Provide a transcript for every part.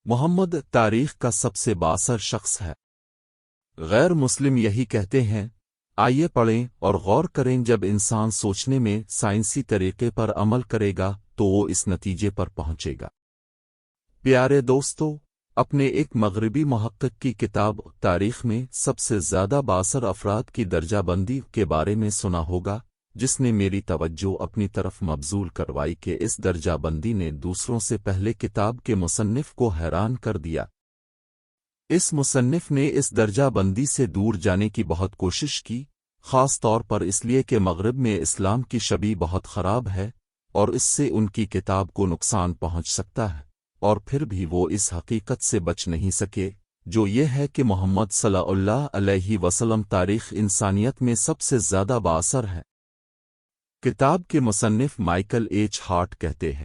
محمد تاریخ کا سب سے بااثر شخص ہے۔ غیر مسلم یہی کہتے ہیں۔ آئیے پڑھیں اور غور کریں، جب انسان سوچنے میں سائنسی طریقے پر عمل کرے گا تو وہ اس نتیجے پر پہنچے گا۔ پیارے دوستو، اپنے ایک مغربی محقق کی کتاب تاریخ میں سب سے زیادہ بااثر افراد کی درجہ بندی کے بارے میں سنا ہوگا، جس نے میری توجہ اپنی طرف مبذول کروائی کہ اس درجہ بندی نے دوسروں سے پہلے کتاب کے مصنف کو حیران کر دیا۔ اس مصنف نے اس درجہ بندی سے دور جانے کی بہت کوشش کی، خاص طور پر اس لیے کہ مغرب میں اسلام کی شبیہ بہت خراب ہے اور اس سے ان کی کتاب کو نقصان پہنچ سکتا ہے، اور پھر بھی وہ اس حقیقت سے بچ نہیں سکے، جو یہ ہے کہ محمد صلی اللہ علیہ وسلم تاریخ انسانیت میں سب سے زیادہ بااثر ہے۔ کتاب کے مصنف مائیکل ایچ ہارٹ کہتے ہیں۔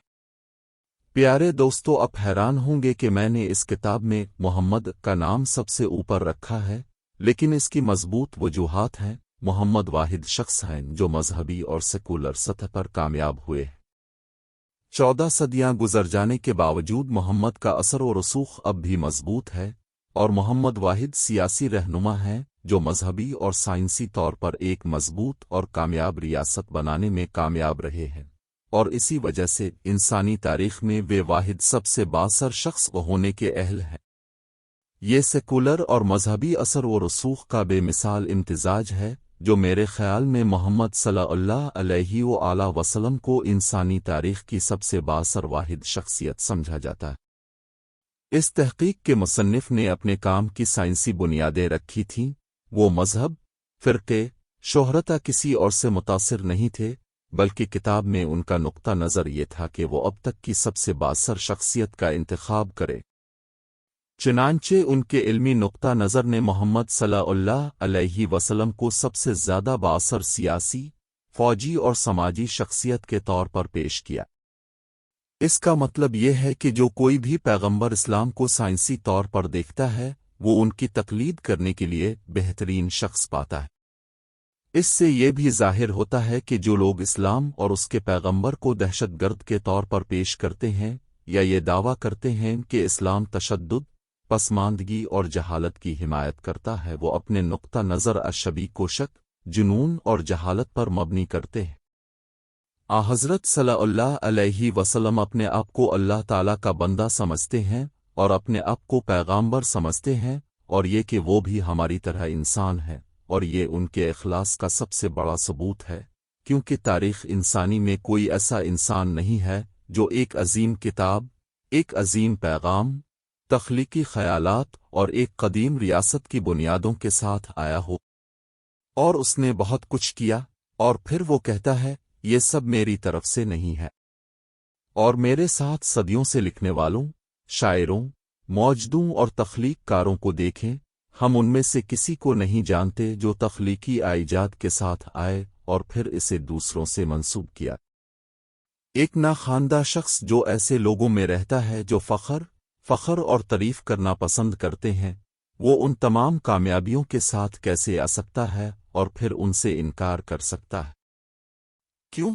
پیارے دوستو، اب حیران ہوں گے کہ میں نے اس کتاب میں محمد کا نام سب سے اوپر رکھا ہے، لیکن اس کی مضبوط وجوہات ہیں۔ محمد واحد شخص ہیں جو مذہبی اور سیکولر سطح پر کامیاب ہوئے ہیں۔ 14 صدیاں گزر جانے کے باوجود محمد کا اثر و رسوخ اب بھی مضبوط ہے، اور محمد واحد سیاسی رہنما ہیں جو مذہبی اور سائنسی طور پر ایک مضبوط اور کامیاب ریاست بنانے میں کامیاب رہے ہیں، اور اسی وجہ سے انسانی تاریخ میں وہ واحد سب سے بااثر شخص ہونے کے اہل ہیں۔ یہ سیکولر اور مذہبی اثر و رسوخ کا بے مثال امتزاج ہے، جو میرے خیال میں محمد صلی اللہ علیہ وآلہ وسلم کو انسانی تاریخ کی سب سے بااثر واحد شخصیت سمجھا جاتا ہے۔ اس تحقیق کے مصنف نے اپنے کام کی سائنسی بنیادیں رکھی تھیں۔ وہ مذہب، فرقے، شہرت کسی اور سے متاثر نہیں تھے، بلکہ کتاب میں ان کا نقطہ نظر یہ تھا کہ وہ اب تک کی سب سے بااثر شخصیت کا انتخاب کرے۔ چنانچہ ان کے علمی نقطہ نظر نے محمد صلی اللہ علیہ وسلم کو سب سے زیادہ بااثر سیاسی، فوجی اور سماجی شخصیت کے طور پر پیش کیا۔ اس کا مطلب یہ ہے کہ جو کوئی بھی پیغمبر اسلام کو سائنسی طور پر دیکھتا ہے، وہ ان کی تقلید کرنے کے لیے بہترین شخص پاتا ہے۔ اس سے یہ بھی ظاہر ہوتا ہے کہ جو لوگ اسلام اور اس کے پیغمبر کو دہشت گرد کے طور پر پیش کرتے ہیں یا یہ دعویٰ کرتے ہیں کہ اسلام تشدد، پسماندگی اور جہالت کی حمایت کرتا ہے، وہ اپنے نقطہ نظر اشبی کو شک، جنون اور جہالت پر مبنی کرتے ہیں۔ حضرت صلی اللہ علیہ وسلم اپنے آپ کو اللہ تعالیٰ کا بندہ سمجھتے ہیں اور اپنے آپ کو پیغامبر سمجھتے ہیں، اور یہ کہ وہ بھی ہماری طرح انسان ہے، اور یہ ان کے اخلاص کا سب سے بڑا ثبوت ہے، کیونکہ تاریخ انسانی میں کوئی ایسا انسان نہیں ہے جو ایک عظیم کتاب، ایک عظیم پیغام، تخلیقی خیالات اور ایک قدیم ریاست کی بنیادوں کے ساتھ آیا ہو، اور اس نے بہت کچھ کیا، اور پھر وہ کہتا ہے یہ سب میری طرف سے نہیں ہے، اور میرے ساتھ صدیوں سے لکھنے والوں، شاعروں، موجدوں اور تخلیق کاروں کو دیکھیں، ہم ان میں سے کسی کو نہیں جانتے جو تخلیقی ایجاد کے ساتھ آئے اور پھر اسے دوسروں سے منسوب کیا۔ ایک ناخواندہ شخص جو ایسے لوگوں میں رہتا ہے جو فخر اور تعریف کرنا پسند کرتے ہیں، وہ ان تمام کامیابیوں کے ساتھ کیسے آ سکتا ہے اور پھر ان سے انکار کر سکتا ہے؟ کیوں؟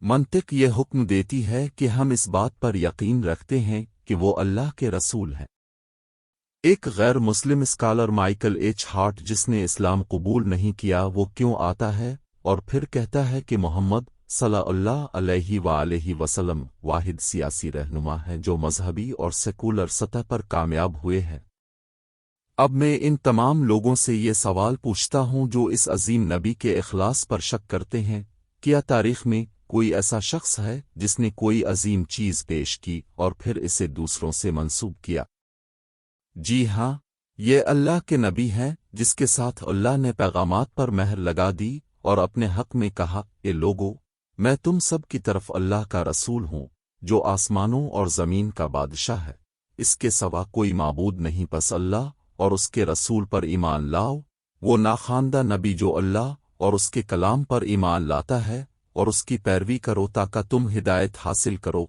منطق یہ حکم دیتی ہے کہ ہم اس بات پر یقین رکھتے ہیں کہ وہ اللہ کے رسول ہیں۔ ایک غیر مسلم اسکالر مائیکل ایچ ہارٹ، جس نے اسلام قبول نہیں کیا، وہ کیوں آتا ہے اور پھر کہتا ہے کہ محمد صلی اللہ علیہ وآلہ وسلم واحد سیاسی رہنما ہے جو مذہبی اور سیکولر سطح پر کامیاب ہوئے ہیں۔ اب میں ان تمام لوگوں سے یہ سوال پوچھتا ہوں جو اس عظیم نبی کے اخلاص پر شک کرتے ہیں، کیا تاریخ میں کوئی ایسا شخص ہے جس نے کوئی عظیم چیز پیش کی اور پھر اسے دوسروں سے منسوب کیا؟ جی ہاں، یہ اللہ کے نبی ہیں جس کے ساتھ اللہ نے پیغامات پر مہر لگا دی اور اپنے حق میں کہا، اے لوگو، میں تم سب کی طرف اللہ کا رسول ہوں جو آسمانوں اور زمین کا بادشاہ ہے، اس کے سوا کوئی معبود نہیں، پس اللہ اور اس کے رسول پر ایمان لاؤ، وہ ناخواندہ نبی جو اللہ اور اس کے کلام پر ایمان لاتا ہے، اور اس کی پیروی کرو تاکہ تم ہدایت حاصل کرو۔